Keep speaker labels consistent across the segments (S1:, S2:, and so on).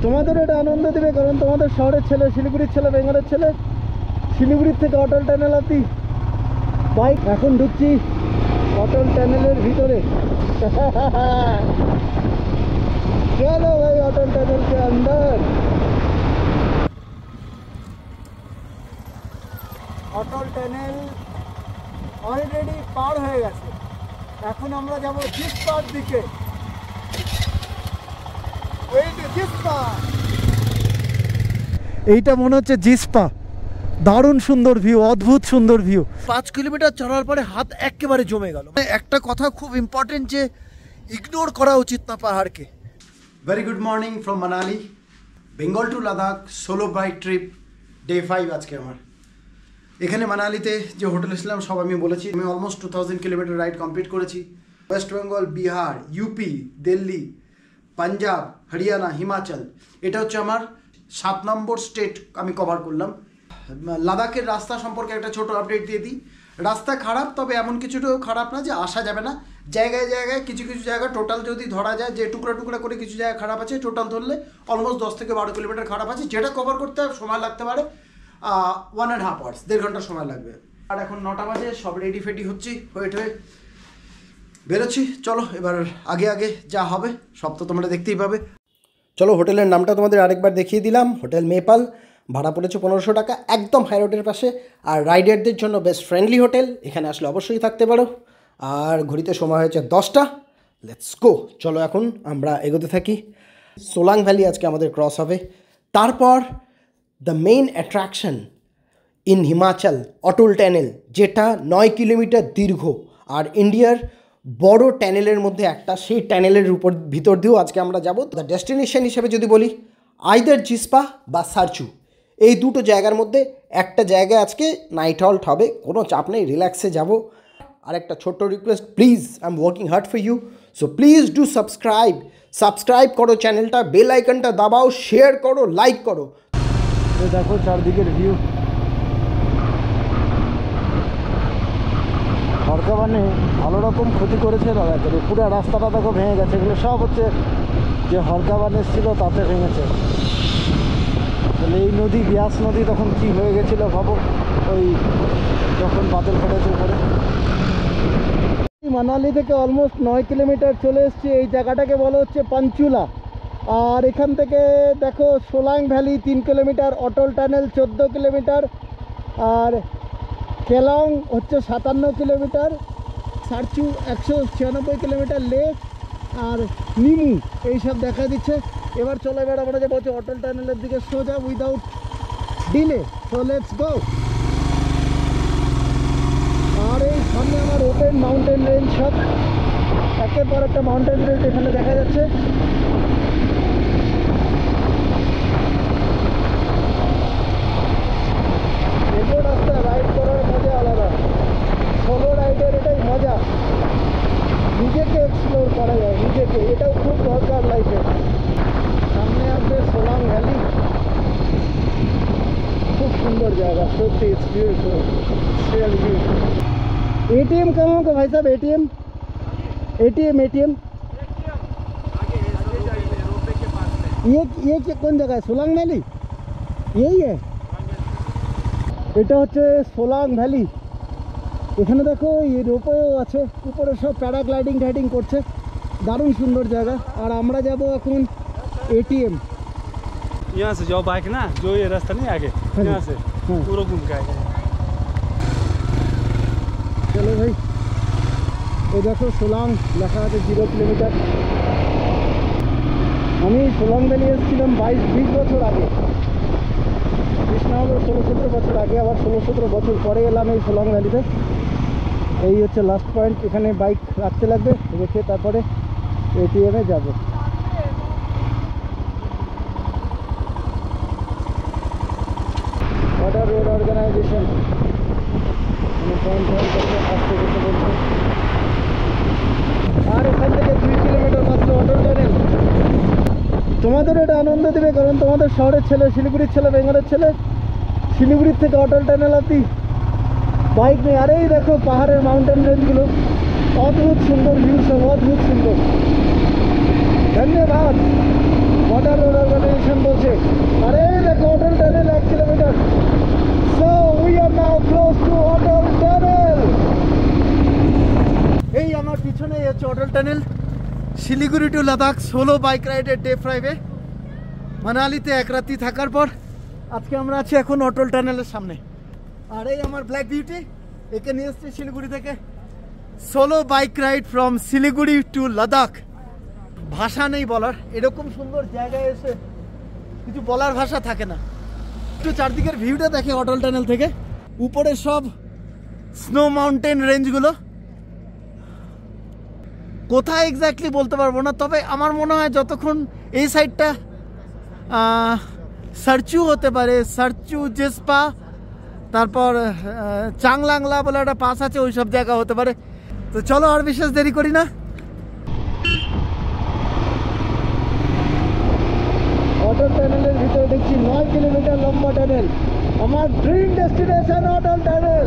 S1: তোমাদের এটা আনন্দ দেবে, কারণ তোমাদের শহরের ছেলে, শিলিগুড়ির ছেলে, বেঙ্গলের ছেলে, শিলিগুড়ির থেকে অটল টানেল অব্দি বাইক। এখন ঢুকছি অটল টানেলের ভিতরে। চলো ভাই অটল টানেল के अंदर। অটল টানেল অলরেডি পার হয়ে গেছে। এখন আমরা যাব জিসপার দিকে। এইটা মনে হচ্ছে জিসপা। দারুণ সুন্দর ভিউ, অদ্ভুত সুন্দর ভিউ। 5 কিলোমিটার চলার পরে হাত একেবারে জমে গেল। একটা কথা খুব ইম্পর্টেন্ট, যে ইগনোর করা উচিত না পাহাড়কে।
S2: Very good morning from Manali, Bengal to Ladakh, solo bike trip, day 5 আজকে আমার। এখানে মানালিতে যে হোটেলে ছিলাম সব আমি বলেছি। আমি অলমোস্ট 2000 কিলোমিটার রাইড কমপ্লিট করেছি। ওয়েস্ট বেঙ্গল, বিহার, ইউপি, দিল্লি, পাঞ্জাব, হরিয়ানা, হিমাচল, এটা হচ্ছে আমার 7 নম্বর স্টেট আমি কভার করলাম। লাদাখের রাস্তা সম্পর্কে একটা ছোট আপডেট দিয়ে দিই। রাস্তা খারাপ, তবে এমন কিছুটাও খারাপ না যে আসা যাবে না। জায়গায় জায়গায় কিছু কিছু জায়গা টোটাল যদি ধরা যায়, যে টুকরা টুকরা করে কিছু জায়গা খারাপ আছে, টোটাল ধরলে অলমোস্ট 10 থেকে 12 কিলোমিটার খারাপ আছে, যেটা কভার করতে সময় লাগতে পারে 1.5 আওয়ার্স, 1.5 ঘন্টা সময় লাগবে। আর এখন 9টা বাজে, সব রেডি ফেডি হচ্ছি, ওয়েট হয়ে বেরোচ্ছি। চলো এবার আগে আগে যা হবে সব তো তোমরা দেখতেই পাবে। চলো হোটেলের নামটা তোমাদের আরেকবার দেখিয়ে দিলাম। হোটেল মেপাল, ভাড়া পড়েছে 1500 টাকা, একদম হাই রোডের পাশে। আর রাইডারদের জন্য বেস্ট ফ্রেন্ডলি হোটেল, এখানে আসলে অবশ্যই থাকতে পারো। আর ঘড়িতে সময় হয়েছে 10টা। Let's go. চলো এখন আমরা এগোতে থাকি। সোলাং ভ্যালি আজকে আমাদের ক্রস হবে। তারপর the main attraction in Himachal, Atal tunnel, যেটা 9 কিলোমিটার দীর্ঘ আর ইন্ডিয়ার বড় টানেলের মধ্যে একটা। সেই টানেলের ভিতর দিয়েও আজকে আমরা যাব। দ্য ডেস্টিনেশন হিসেবে যদি বলি, আইদার জিসপা বা সারচু, এই দুটো জায়গার মধ্যে একটা জায়গায় আজকে নাইট হল্ট হবে। কোনো চাপ নেই, রিল্যাক্সে যাব। আর একটা ছোট্ট request, please, I am working hard for you, so please do subscribe করো চ্যানেলটা, বেল আইকনটা দাবাও, শেয়ার করো, লাইক করো। দেখো চারদিকের ভিউ। হরকাবানে ভালো রকম ক্ষতি করেছে দাদাকে, পুরো রাস্তাটা দেখো ভেঙে গেছে। এগুলো সব হচ্ছে যে হরকাবান এসেছিলো তাতে ভেঙেছে। তাহলে এই নদী, বিয়াস নদী, তখন কি হয়ে গেছিলো ভাবো, ওই যখন বাদল ফেটেছে উপরে। মানালি থেকে অলমোস্ট 9 কিলোমিটার চলে এসেছি। এই জায়গাটাকে বলা হচ্ছে পাঞ্চুলা। আর এখান থেকে দেখো সোলাং ভ্যালি 3 কিলোমিটার, অটল টানেল 14 কিলোমিটার, আর কেলং হচ্ছে 57 কিলোমিটার, সারচু 196 কিলোমিটার, লেক আর নিমু এইসব দেখা দিচ্ছে। এবার চলো, এবার আমরা যাবো হচ্ছে অটল টানেলের দিকে সোজা, without delay. So let's go. আর এই সামনে আমার ওপেন মাউন্টেন রেঞ্জ, সব একের পর একটা মাউন্টেন রেঞ্জ এখানে দেখা যাচ্ছে। এগো রাস্তা রাইড করার মজা আলাদা। সোলো রাইডের এটাই মজা, নিজেকে এক্সপ্লোর করা যায়, নিজেকে, এটাও খুব দরকার লাইফে। সামনে আসবে সোলাং ভ্যালি, খুব সুন্দর জায়গা সত্যি। It's beautiful, really beautiful. ATM कहाँ होगा भाई साहब? एटीएम ये कौन जगह है? सोलांग वैली यही है। এটা হচ্ছে সোলাং ভ্যালি। এখানে দেখো এই রোপওয়েও আছে, উপরে সব প্যারাগ্লাইডিং টাইডিং করছে, দারুণ সুন্দর জায়গা। আর আমরা যাব এখন एटीएम।
S3: यहाँ से जाओ बाइक ना, जो ये रास्ता नहीं आगे, यहाँ से पूरा घूम के आएगा।
S1: चलो भाई, ये देखो सोलांग লেখা আছে 0 কিলোমিটার। আমি সোলাং ভ্যালি এসেছিলাম 22-20 বছর আগে, 20 না হলেও 16-17 বছর আগে। আবার 16-17 বছর পরে এলাম এই সোলাং ভ্যালিতে। এই হচ্ছে লাস্ট পয়েন্ট, এখানে বাইক রাখতে লাগবে, রেখে তারপরে এটিএমে যাব। বর্ডার রোড অর্গানাইজেশন আসতে যেতে বলছে। আর এখান থেকে 2 কিলোমিটার মাত্র অটল টানেল। তোমাদের এটা আনন্দ দেবে, কারণ তোমাদের শহরের ছেলে, শিলিগুড়ির ছেলে, বেঙ্গলের ছেলে, শিলিগুড়ির থেকে অটল টানেল অব্দি বাইক নেই। আর এই দেখো পাহাড়ের মাউন্টেন রেঞ্জগুলো, অদ্ভুত সুন্দর ভিউ, সব অদ্ভুত সুন্দর। ধন্যবাদ বর্ডার রোড অর্গানাইজেশন। ডাইরেকশন বলছে। আরে দেখো Atal tunnel 1 kilometre. So we are now close to Atal tunnel. এই আমার পিছনে হচ্ছে Atal tunnel. Siliguri to Ladakh solo bike রাইডের ডে 5-এ মানালিতে এক রাত্রি থাকার পর আজকে আমরা আছি এখন অটল টানেলের সামনে। আর এই আমার ব্ল্যাক বিউটি, একে নিয়ে এসছি শিলিগুড়ি থেকে। Solo bike ride from Siliguri to Ladakh. ভাষা নেই বলার, এরকম সুন্দর জায়গায় এসে কিছু বলার ভাষা থাকে না। একটু চারদিকের ভিউটা দেখে অটল টানেল থেকে। উপরে সব স্নো মাউন্টেন রেঞ্জগুলো, কোথায় এক্স্যাক্টলি বলতে পারবো না, তবে আমার মনে হয় যতক্ষণ এই সাইডটা সারচু হতে পারে, সারচু জেসপা, তারপর চাংলাংলা বলে একটা পাস আছে, ওই সব জায়গা হতে পারে। তো চলো আর বিশেষ দেরি করি না। অটল টানেলের ভিতরে দেখছি 9 কিলোমিটার লম্বা টানেল। আমার ড্রিম ডেস্টিনেশন অটল টানেল।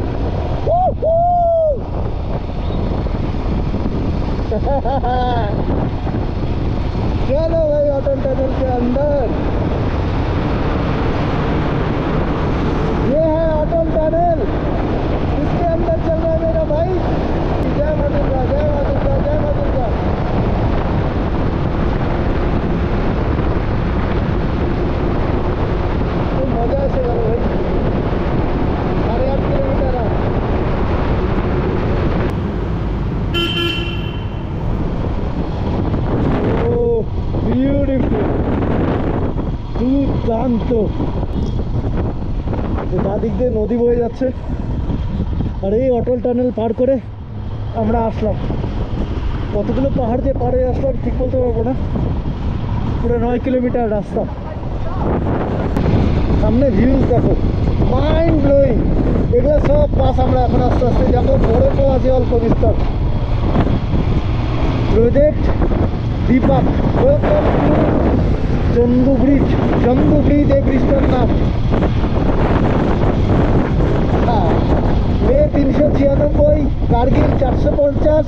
S1: चलो भाई अटल टनल के अंदर। ये है अटल टनल, इसके अंदर चल रहा है मेरा भाई। जय मां दुर्गा, जय मां दुर्गा, जय मां दुर्गा। तो मजा से करो भाई। 8.5 किलोमीटर है। বিউটিফুল, দুর্দান্ত। বাদিক দিয়ে নদী বয়ে যাচ্ছে আর এই অটল টানেল পার করে আমরা আসলাম। কতগুলো পাহাড় দিয়ে পার হয়ে আসলাম ঠিক বলতে পারবো না। পুরো 9 কিলোমিটার রাস্তা। সামনে ভিউজ দেখো, মাইন্ড ব্লোয়িং। এগুলো সব পাস আমরা এখন আস্তে আস্তে যাবো। বরফও আছে অল্প বিস্তর। Project Deepak, welcome to Chandu bridge. Chandu bridge এই ব্রিজটার নাম। লে 396, কার্গিল 450,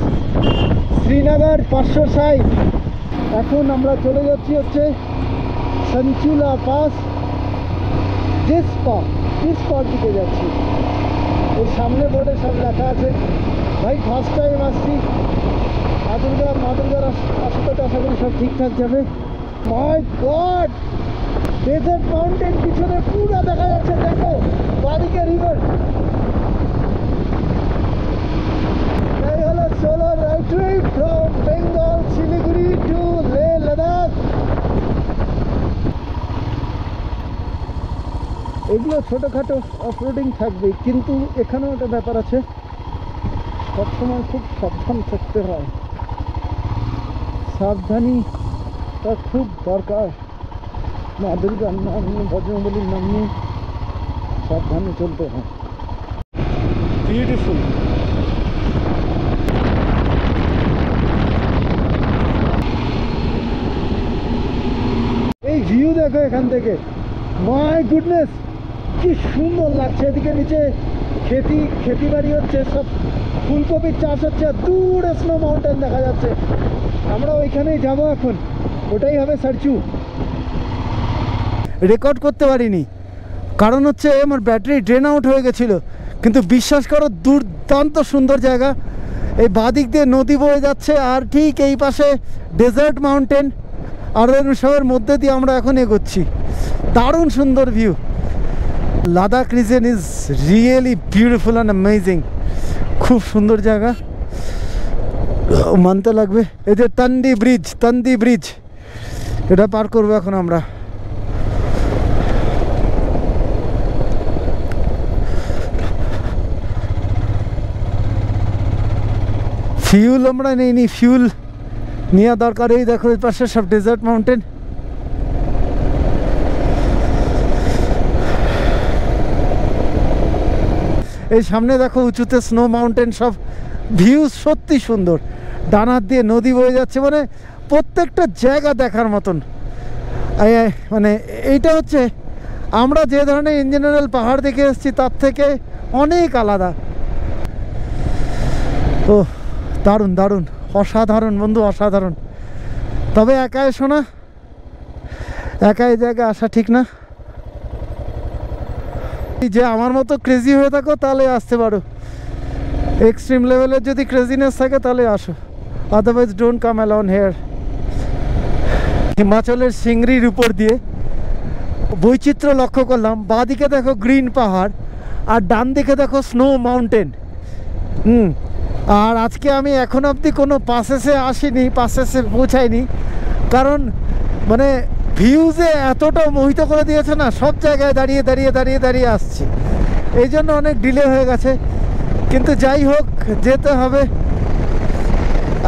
S1: শ্রীনগর 560। এখন আমরা চলে যাচ্ছি হচ্ছে সঞ্চুলা পাস, জিসপার দিকে যাচ্ছি। ওই সামনে বোর্ডে সব লেখা আছে। ভাই ফার্স্ট টাইম আসছি। মা দুর্গার আশীর্বাদে আশা করি সব ঠিকঠাক যাবে। মাই গড, ডেজার্ট মাউন্টেন পিছনে পুরো দেখা যাচ্ছে। দেখো বাদিকে রিভার। এই হলো solo ride trip from Bengal Siliguri to Leh Ladakh. এগুলো ছোটোখাটো অফরোডিং থাকবে, কিন্তু এখানেও একটা ব্যাপার আছে, সবসময় খুব সাবধান থাকতে হয়। সাবধানীটা খুব দরকার। মা দুর্গার নাম নিয়ে, বজরংবলীর নাম নিয়ে সাবধানে চলতে হয়। বিউটিফুল। এই ভিউ দেখো এখান থেকে, মাই গুডনেস কি সুন্দর লাগছে। এদিকে নিচে খেতি বাড়ি হচ্ছে, সব ফুলকপির চাষ হচ্ছে, আর দূরে স্নো মাউন্টেন দেখা যাচ্ছে। আমরা ওইখানেই যাবো এখন, ওটাই হবে সারচু। রেকর্ড করতে পারিনি কারণ হচ্ছে আমার ব্যাটারি ড্রেন আউট হয়ে গেছিলো, কিন্তু বিশ্বাস করো দুর্দান্ত সুন্দর জায়গা। এই বাদিক দিয়ে নদী বয়ে যাচ্ছে আর ঠিক এই পাশে ডেজার্ট মাউন্টেন, আর সবের মধ্যে দিয়ে আমরা এখন এগোচ্ছি। দারুণ সুন্দর view. Ladakh reason is really beautiful and amazing. খুব সুন্দর জায়গা, মানতে লাগবে। এই যে তন্দি ব্রিজ, এটা পার করবো এখন আমরা। ফিউল আমরা নেইনি, ফিউল নেওয়া দরকার। এই দেখো এই পাশে সব ডেজার্ট মাউন্টেন। এই সামনে দেখো উঁচুতে স্নো মাউন্টেন, সব ভিউ সত্যি সুন্দর। ডানার দিয়ে নদী বয়ে যাচ্ছে, মানে প্রত্যেকটা জায়গা দেখার মতন। মানে এইটা হচ্ছে আমরা যে ধরনের ইন জেনারেল পাহাড় দেখে এসেছি তার থেকে অনেক আলাদা। ও দারুণ দারুণ, অসাধারণ বন্ধু, অসাধারণ। তবে একা এসো না, একা এই জায়গায় আসা ঠিক না। যে আমার মতো ক্রেজি হয়ে থাকো তাহলে আসতে পারো, এক্সট্রিম লেভেলের যদি ক্রেজিনেস থাকে তাহলে আসো, otherwise don't come alone here. হিমাচলের সিংড়ির উপর দিয়ে বৈচিত্র্য লক্ষ্য করলাম, বাঁদিকে দেখো গ্রিন পাহাড় আর ডান দিকে দেখো স্নো মাউন্টেন। আর আজকে আমি এখন অবধি কোনো পাসেসে আসিনি, পাসেসে পৌঁছাইনি, কারণ মানে ভিউজে এতটা মোহিত করে দিয়েছে না, সব জায়গায় দাঁড়িয়ে দাঁড়িয়ে দাঁড়িয়ে দাঁড়িয়ে আসছি, এই জন্য অনেক ডিলে হয়ে গেছে। কিন্তু যাই হোক, যেতে হবে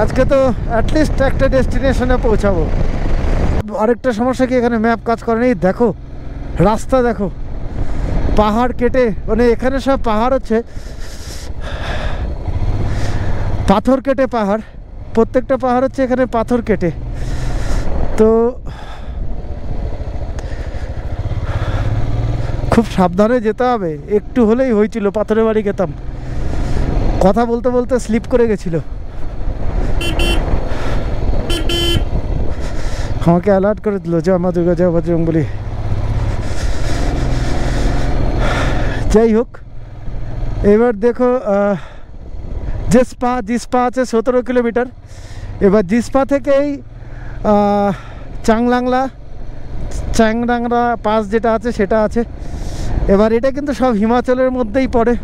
S1: আজকে, তো অ্যাটলিস্ট একটা ডেস্টিনেশনে পৌঁছাবো। আরেকটা সমস্যা কি, এখানে ম্যাপ কাজ করে নেই। দেখো রাস্তা, দেখো পাহাড় কেটে, মানে এখানে সব পাহাড় হচ্ছে পাথর কেটে পাহাড়, প্রত্যেকটা পাহাড় হচ্ছে এখানে পাথর কেটে। তো খুব সাবধানে যেতে হবে, একটু হলেই হয়েছিল পাথরের বাড়ি গেতাম, কথা বলতে বলতে স্লিপ করে গেছিল। আমাকে অ্যালার্ট করে দিল, জয় মা দুর্গা, জয় বজরংবলী। যাই হোক, এবার দেখো জিসপা আছে 17 কিলোমিটার। এবার জিসপা থেকেই চ্যাংরাংরা পাস যেটা আছে সেটা আছে। এবার এটা কিন্তু সব হিমাচলের মধ্যেই পড়ে,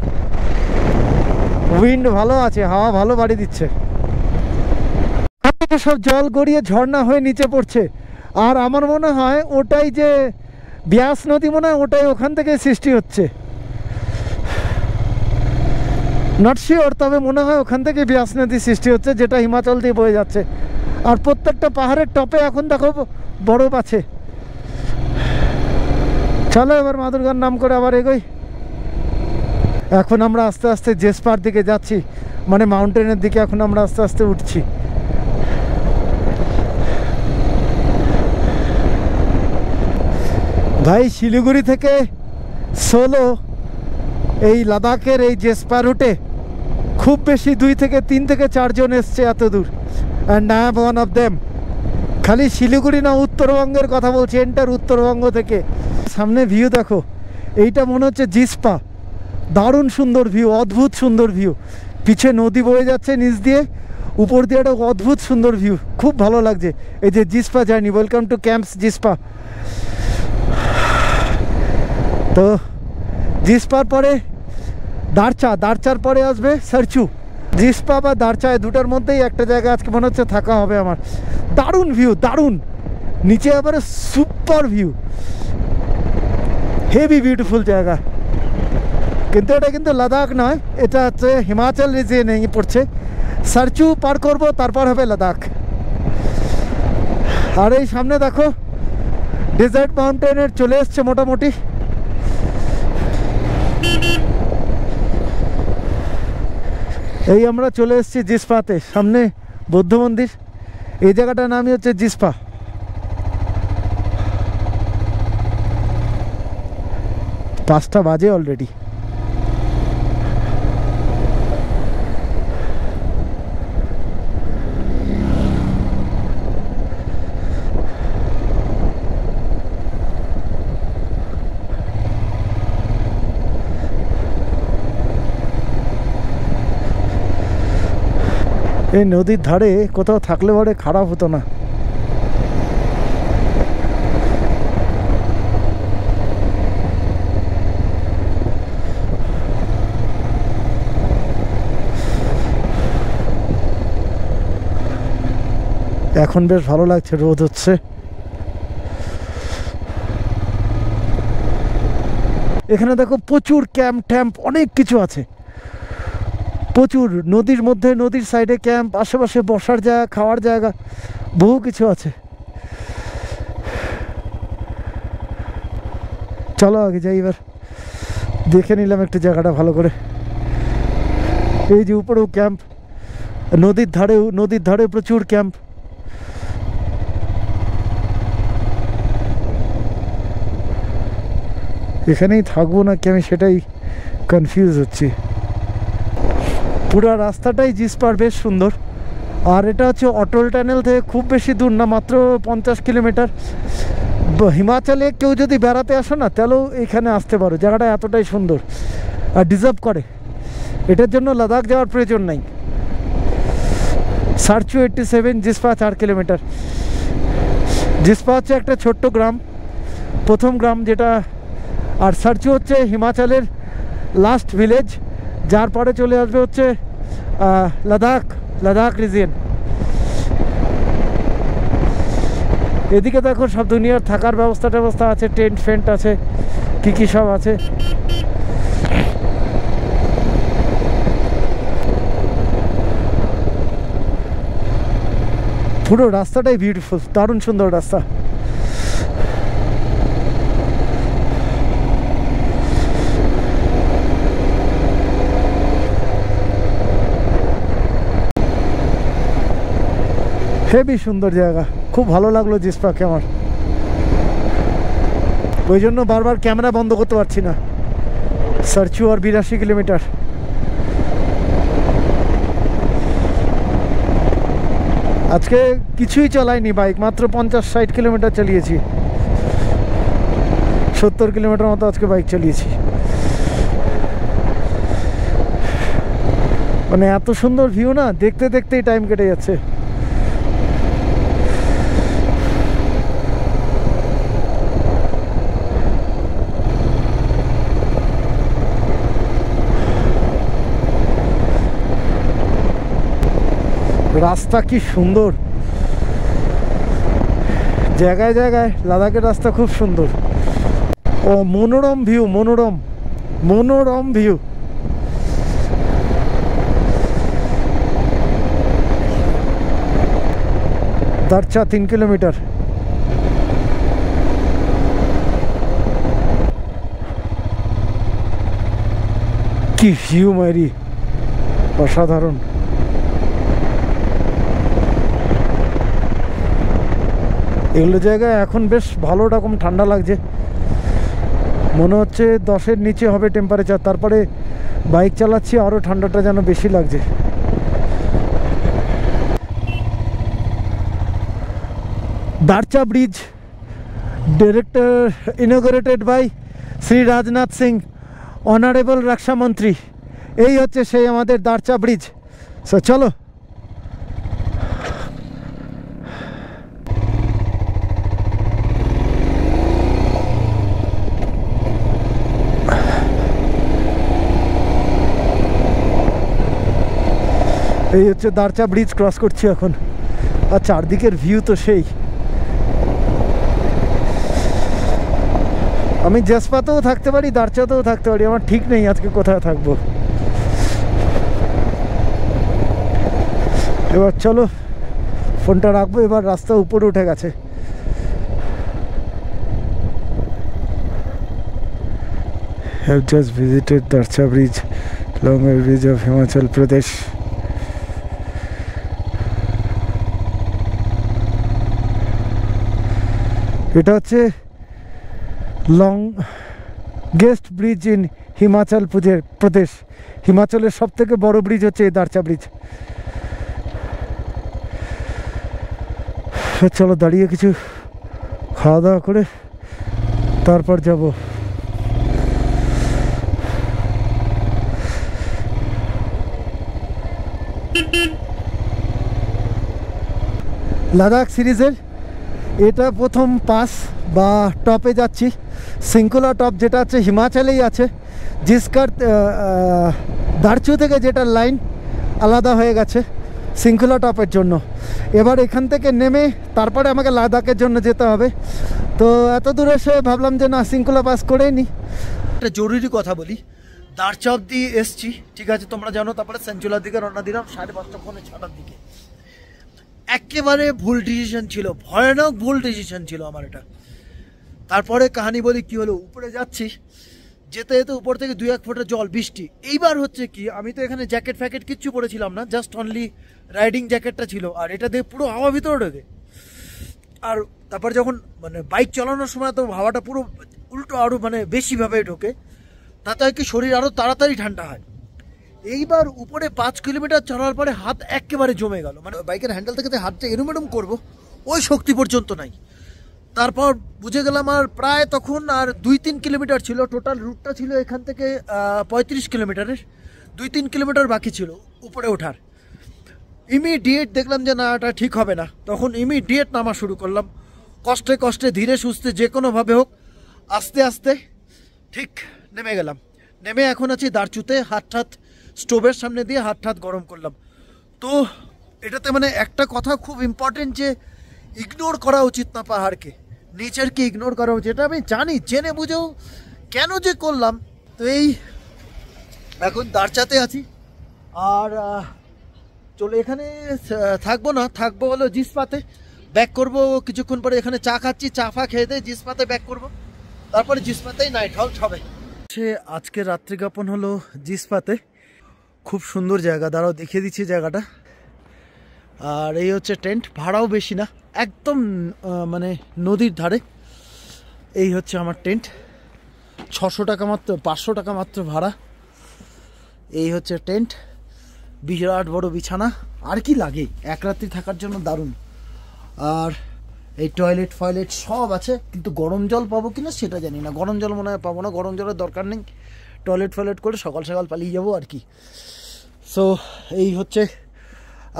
S1: উইন্ড ভালো আছে, হাওয়া ভালো বাড়ি দিচ্ছে, থেকে সব জল গড়িয়ে ঝর্ণা হয়ে নিচে পড়ছে। আর আমার মনে হয় ওটাই যে ব্যাস নদী, মনে হয় ওটাই ওখান থেকে সৃষ্টি হচ্ছে, নট শিওর, তবে মনে হয় ওখান থেকে ব্যাস নদী সৃষ্টি হচ্ছে, যেটা হিমাচল দিয়ে বয়ে যাচ্ছে। আর প্রত্যেকটা পাহাড়ের টপে এখন দেখো বরফ আছে। চলো এবার মা দুর্গার নাম করে আবার এগোই। এখন আমরা আস্তে আস্তে জেসপার দিকে যাচ্ছি, মানে মাউন্টেনের দিকে এখন আমরা আস্তে আস্তে উঠছি। ভাই শিলিগুড়ি থেকে সোলো এই লাদাখের এই জেসপার রুটে খুব বেশি 2 থেকে 3 থেকে 4 জন এসছে এত দূর, and I am one of them. খালি শিলিগুড়ি না, উত্তরবঙ্গের কথা বলছি, এন্টার উত্তরবঙ্গ থেকে। সামনে ভিউ দেখো, এইটা মনে হচ্ছে জিসপা, দারুণ সুন্দর ভিউ, অদ্ভুত সুন্দর ভিউ, পিছে নদী বয়ে যাচ্ছে নিচ দিয়ে, উপর দিয়ে একটা অদ্ভুত সুন্দর ভিউ, খুব ভালো লাগছে। এই যে Jispa journey, welcome to camps Jispa. তো জিসপার পরে দারচার পরে আসবে সারচু। জিসপা বা দারচা, দুটার মধ্যেই একটা জায়গা আজকে মনে হচ্ছে থাকা হবে আমার। দারুণ ভিউ, দারুণ, নিচে এবারে সুপার ভিউ, হেভি বিউটিফুল জায়গা। কিন্তু এটা কিন্তু লাদাখ নয়, এটা হচ্ছে হিমাচল রিজিয়নে পড়ছে। সারচু পার করব, তারপর হবে লাদাখ। আর এই সামনে দেখো ডেজার্ট মাউন্টেনের চলে এসছে মোটামুটি। এই আমরা চলে এসেছি জিসপাতে, সামনে বৌদ্ধ মন্দির। এই জায়গাটার নামই হচ্ছে জিসপা। 5টা বাজে অলরেডি। এই নদীর ধারে কোথাও থাকলে পরে খারাপ হতো না। এখন বেশ ভালো লাগছে, রোদ হচ্ছে। এখানে দেখো প্রচুর ক্যাম্প ট্যাম্প অনেক কিছু আছে, প্রচুর। নদীর মধ্যে, নদীর সাইডে ক্যাম্প, আশেপাশে বসার জায়গা, খাওয়ার জায়গা, বহু কিছু আছে। চলো আগে যাই, এবার দেখে নিলাম একটু জায়গাটা ভালো করে। এই যে উপরেও ক্যাম্প, নদীর ধারে প্রচুর ক্যাম্প। এখানেই থাকবো নাকি আমি সেটাই কনফিউজ হচ্ছি। পুরো রাস্তাটাই জিসপার, বেশ সুন্দর। আর এটা হচ্ছে অটল টানেল থেকে খুব বেশি দূর না, মাত্র 50 কিলোমিটার। হিমাচলে কেউ যদি বেড়াতে আসো না তাহলেও এখানে আসতে পারো, জায়গাটা এতটাই সুন্দর আর ডিজার্ভ করে। এটার জন্য লাদাখ যাওয়ার প্রয়োজন নাই। সারচু 87, জিসপা 4 কিলোমিটার। জিসপা হচ্ছে একটা ছোট্ট গ্রাম, প্রথম গ্রাম যেটা, আর সারচু হচ্ছে হিমাচলের লাস্ট ভিলেজ, যার পরে চলে আসবে হচ্ছে লাদাখ রিজিয়ন। এদিকে দেখো সব দুনিয়ার থাকার ব্যবস্থা আছে, টেন্ট ফেন্ট আছে, কি সব আছে। পুরো রাস্তাটাই বিউটিফুল, দারুণ সুন্দর রাস্তা। হেবি সুন্দর জায়গা, খুব ভালো লাগলো জিসপাকে আমার। ওই জন্য বারবার ক্যামেরা বন্ধ করতে পারছি না। সারচু আর 82 কিলোমিটার। আজকে কিছুই চালাইনি বাইক, মাত্র 50-60 কিলোমিটার চালিয়েছি, 70 কিলোমিটার মতো আজকে বাইক চালিয়েছি। মানে এত সুন্দর ভিউ না, দেখতে দেখতেই টাইম কেটে যাচ্ছে। রাস্তা কি সুন্দর, জায়গায় জায়গায় লাদাখের রাস্তা খুব সুন্দর। ও মনোরম ভিউ, মনোরম ভিউ। দারচা 3 কিলোমিটার। কি ভিউ মারি, অসাধারণ। এগুলো জায়গায় এখন বেশ ভালো রকম ঠান্ডা লাগছে, মনে হচ্ছে 10-এর নিচে হবে টেম্পারেচার। তারপরে বাইক চালাচ্ছি, আরও ঠান্ডাটা যেন বেশি লাগছে। Darcha bridge inaugurated by Shri Rajnath Singh, honourable রক্ষা মন্ত্রী। এই হচ্ছে সেই আমাদের দারচা ব্রিজ। সো চলো, এই হচ্ছে দারচা ব্রিজ ক্রস করছি এখন। আর চারদিকের ভিউ তো সেই। আমি জেসপাতেও থাকতে পারি, দারচাতেও থাকতে পারি, আমার ঠিক নেই আজকে কোথায় থাকবো। এবার চলো ফোনটা রাখবো, এবার রাস্তা উপরে উঠে গেছে। Have just visited Darcha Bridge, longest bridge of Himachal Pradesh. এটা হচ্ছে longest bridge in Himachal Pradesh. হিমাচলের সব থেকে বড় ব্রিজ হচ্ছে এই দারচা ব্রিজ। চলো দাঁড়িয়ে কিছু খাওয়া দাওয়া করে তারপর যাব। লাদাখ সিরিজের এটা প্রথম পাস বা টপে যাচ্ছি। সিঙ্কুলা টপ যেটা আছে হিমাচলেই আছে, জিসকার দারচু থেকে যেটা লাইন আলাদা হয়ে গেছে সিঙ্কুলা টপের জন্য। এবার এখান থেকে নেমে তারপরে আমাকে লাদাখের জন্য যেতে হবে। তো এত দূরে এসে ভাবলাম যে না, সিঙ্কুলা পাস করেই নি। একটা জরুরি কথা বলি, দারচা অব্দি এসছি, ঠিক আছে, তোমরা জানো। তারপরে সেঞ্চুলার দিকে রওনা দিলাম 5:30-6টার দিকে। একেবারে ভুল ডিসিশন ছিল, ভয়ানক ভুল ডিসিশন ছিল আমার এটা। তারপরে কাহিনী বলি কি হলো। উপরে যাচ্ছি, যেতে যেতে উপর থেকে 2-1 ফোঁটা জল, বৃষ্টি। এইবার হচ্ছে কি, আমি তো এখানে জ্যাকেট ফ্যাকেট কিচ্ছু পরেছিলাম না, জাস্ট অনলি রাইডিং জ্যাকেটটা ছিল। আর এটা দিয়ে পুরো হাওয়া ভিতরে ঢোকে। আর তারপর যখন মানে বাইক চালানোর সময় তো হাওয়াটা পুরো উল্টো আরও মানে বেশিভাবে ঢোকে, তাতে হয় কি শরীর আরও তাড়াতাড়ি ঠান্ডা হয়। এইবার উপরে 5 কিলোমিটার চলার পরে হাত একেবারে জমে গেল, মানে বাইকের হ্যান্ডেল থেকে হাতটা এরম এরম করবো ওই শক্তি পর্যন্ত নাই। তারপর বুঝে গেলাম আর প্রায় তখন আর 2-3 কিলোমিটার ছিল, টোটাল রুটটা ছিল এখান থেকে 35 কিলোমিটারের, 2-3 কিলোমিটার বাকি ছিল উপরে ওঠার। ইমিডিয়েট দেখলাম যে না, এটা ঠিক হবে না, তখন ইমিডিয়েট নামা শুরু করলাম, কষ্টে কষ্টে ধীরে সুস্থে যে কোনোভাবে হোক আস্তে আস্তে ঠিক নেমে গেলাম। নেমে এখন আছি দারচুতে, হাত স্টোভের সামনে দিয়ে হাত গরম করলাম। তো এটাতে মানে একটা কথা খুব ইম্পর্টেন্ট, যে ইগনোর করা উচিত না পাহাড়কে, নেচারকে ইগনোর করা উচিত। এটা আমি জানি, জেনে বুঝেও কেন যে করলাম। তো এই এখন দারচাতে আছি, আর চলো এখানে থাকবো না, থাকবো হলো জিসপাতে, ব্যাক করব কিছুক্ষণ পরে। এখানে চা খাচ্ছি, চা ফা খেয়ে দিয়ে জিসপাতে ব্যাক করব, তারপরে জিসপাতেই নাইট হল্ট হবে। আজকে রাত্রি যাপন হলো জিসপাতে, খুব সুন্দর জায়গা, দাঁড়াও দেখিয়ে দিচ্ছি জায়গাটা। আর এই হচ্ছে টেন্ট, ভাড়াও বেশি না, একদম মানে নদীর ধারে। এই হচ্ছে আমার টেন্ট, 600 টাকা মাত্র, 500 টাকা মাত্র ভাড়া। এই হচ্ছে টেন্ট, বিরাট বড় বিছানা, আর কি লাগে, এক রাত্রি থাকার জন্য দারুণ। আর এই টয়লেট ফয়লেট সব আছে, কিন্তু গরম জল পাবো কিনা সেটা জানি না, গরম জল মনে হয় পাবো না, গরম জলের দরকার নেই, টয়লেট ফয়লেট করে সকাল সকাল পালিয়ে যাবো আর কি। সো এই হচ্ছে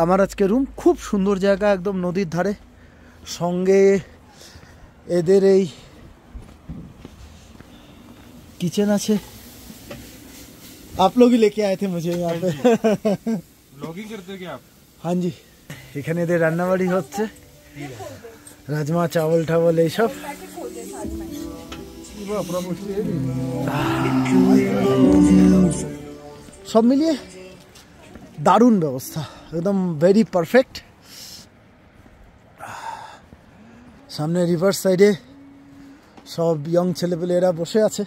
S1: আমার আজকে রুম, খুব সুন্দর জায়গা, একদম নদীর ধারে, সঙ্গে এদের এই किचन আছে। आप लोग ही लेके आए थे मुझे यहाँ पे।
S3: ব্লগিং করতে কি আপ?
S1: हाँ जी, এখানে এদের রান্নাবাড়ি হচ্ছে, রাজমা চাवल টাवल এইসব। সব মিলিয়ে দারুণ ব্যবস্থা, একদম ভেরি পারফেক্ট। সামনে রিভার সাইডে সব ইয়ং ছেলেপেলেরা বসে আছে,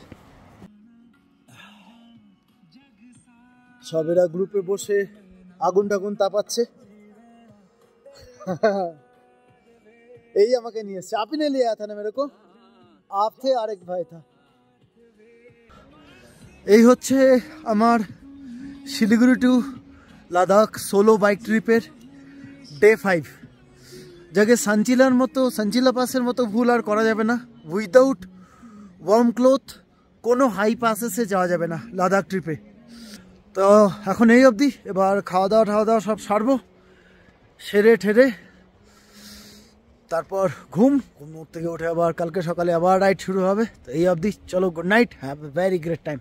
S1: সব এরা গ্রুপে বসে আগুন টাগুন তাপাচ্ছে। এই আমাকে নিয়ে এসছে, আপনি নিয়ে আয়া থা না মেরে কো, আপ থে আর এক ভাই থা। এই হচ্ছে আমার Siliguri to Ladakh solo bike ট্রিপের ডে 5। যাকে সাঞ্চিলার মতো, সাঞ্চিলা পাসের মতো ভুল আর করা যাবে না। উইদাউট ওয়ার্ম ক্লোথ কোনো হাই পাসেসে যাওয়া যাবে না লাদাখ ট্রিপে। তো এখন এই অবধি, এবার খাওয়া দাওয়া সব সারবো, সেরে ঠেরে তারপর ঘুম থেকে উঠে আবার কালকে সকালে আবার রাইড শুরু হবে। তো এই অবধি চলো, good night, have a very great time.